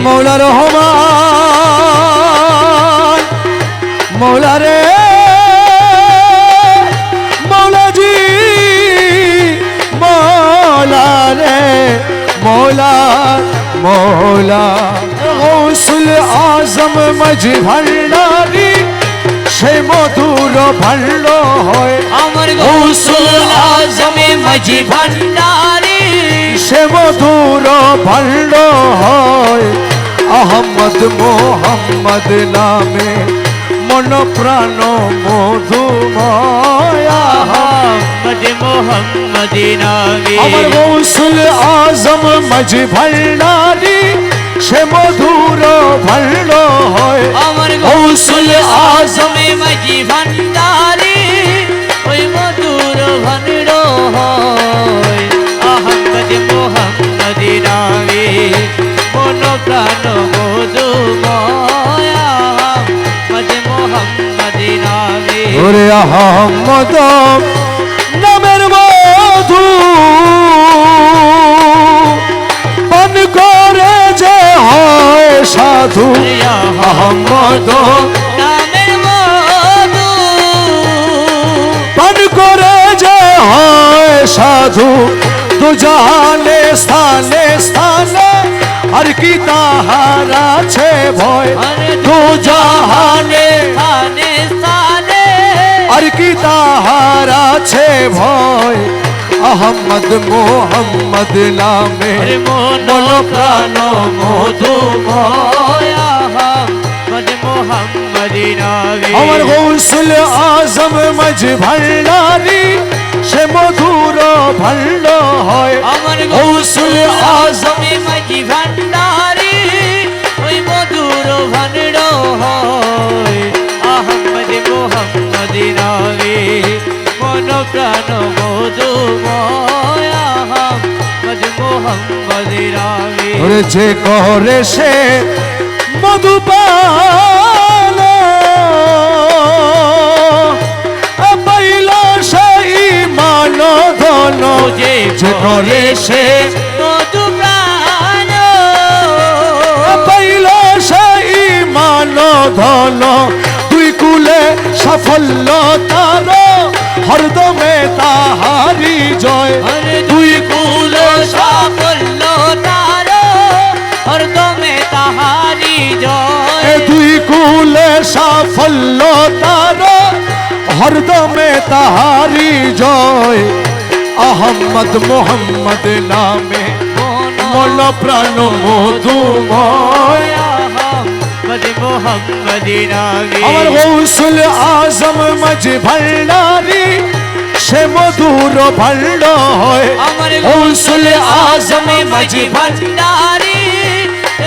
মৌলা রহমান মৌলা রে মৌলাজি মৌলা রে মৌলা মৌলা গৌসুল আজম মজি ভান্ডারী সে মধুর ভাণ্ড হয় আমার গৌসুল আজম মজি ভান্ডারী সে মধুর ভাণ্ড হয় আহমদ মোহাম্মদ নামে মন প্রাণ মধুময় আহমদ মোহাম্মদ নামে আমার গৌসুল আজম মজি ভান্ডারী সে মধুর ভাণ্ড হয় আমার গৌসুল আজম মজি ভান্ডারী ওই মধুর ভাণ্ড হয় আহমদ মোহাম্মদ নামে মন প্রাণ মধুময় আহমদ মোহাম্মদ নামে ওরে আহমদ নামের মধু পান করে যে হয় সাধু আহমদ নামের মধু পান করে যে হয় সাধু দু জাহানে স্থানে স্থানে আর কি তাহার আছে ভয় দু জাহানে স্থানে স্থানে আর কি তাহার আছে ভয় আহমদ মোহাম্মদ নামে মন প্রাণ মধুময় আহমদ মোহাম্মদ নামে আমার গৌসুল আজম মজ ভান্ডারী সে মধুর ভাণ্ড হয় আমার গৌসুল আজম মজি ভান্ডারী ওই মধুর ভাণ্ড হয় আহমদ মোহাম্মদ নামে মন প্রাণ মধুময় আহমদ মোহাম্মদ নামে ওরে যে করে সে মধুপান পাইল সেই মান ধন যে করে সে মধু প্রাণ পাইল সেই মান ধন দুই কুলে সাফল্য তার হরদমে তাহারি জয় দুই কুল সাফল্য তার হরদমে তাহারি জয় দুই কুলে সাফল্য তার হরদমে তাহারি জয় আহমদ মোহাম্মদ নামে মন প্রাণ মধুময় আহমদ মোহাম্মদ নামে আমার গৌসুল আজম মজ ভান্ডারী সে মধুর ভাণ্ড হয় আমার গৌসুল আজম মজ ভান্ডারী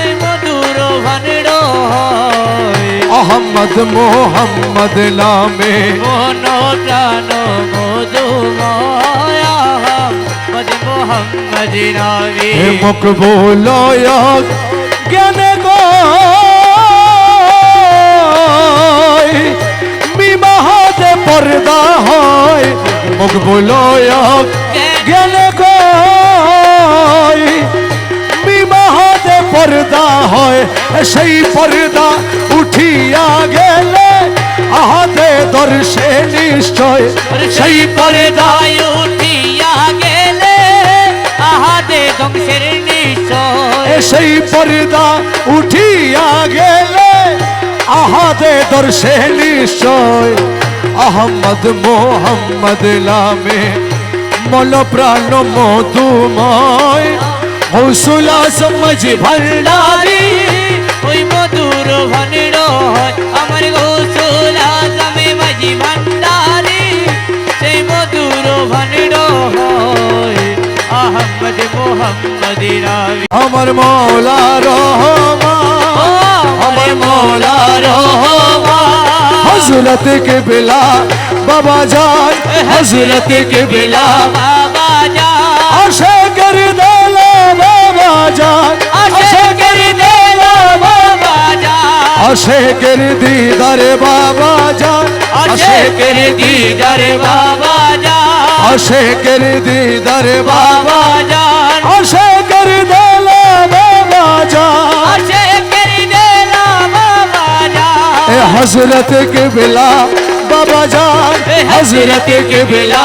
এই মধুর ভাণ্ড হয় আহমদ মোহাম্মদ নামে মন প্রাণ মধুময় আহমদ মোহাম্মদ নামে হে মকবুল জ্ঞানে গো মিমাহাতে পর্দা হয় মকবুল জ্ঞানে গো মিমাহাতে পর্দা হয় সেই পর্দা উঠিয়া গেলে আহাতে দর্শে নিশ্চয় সেই পর্দায় উঠিয়া গেলে আহাদে ধ্বংসের নিশ্চয় সেই পর্দা উঠিয়া গেলে আহাদে দর্শে নিশ্চয় আহমদ মোহাম্মদ নামে মন প্রাণ মধুময় গৌসুল আজম মজি ভান্ডারী ওই মধুর ভাণ্ড হয় আমার গৌসুল আজম মজি ভান্ডারী সেই মধুর ভাণ্ড হয় আহমদ মোহাম্মদ নামে আমার মৌলা রহমান আমার মৌলা রহমান হযরত কিবলা বাবা জান হযরত কিবলা বাবা জান আশিকের দিল বাবা জান আশিকের দিল বাবা জান আশিকের দিদারে বাবা জান আশিকের দিদারে বাবা জান আশিকের দিদারে বাবা বাবা জান আশিকের দিল বাবা জান हजरत के बिला बाबा जान हजरत के बिला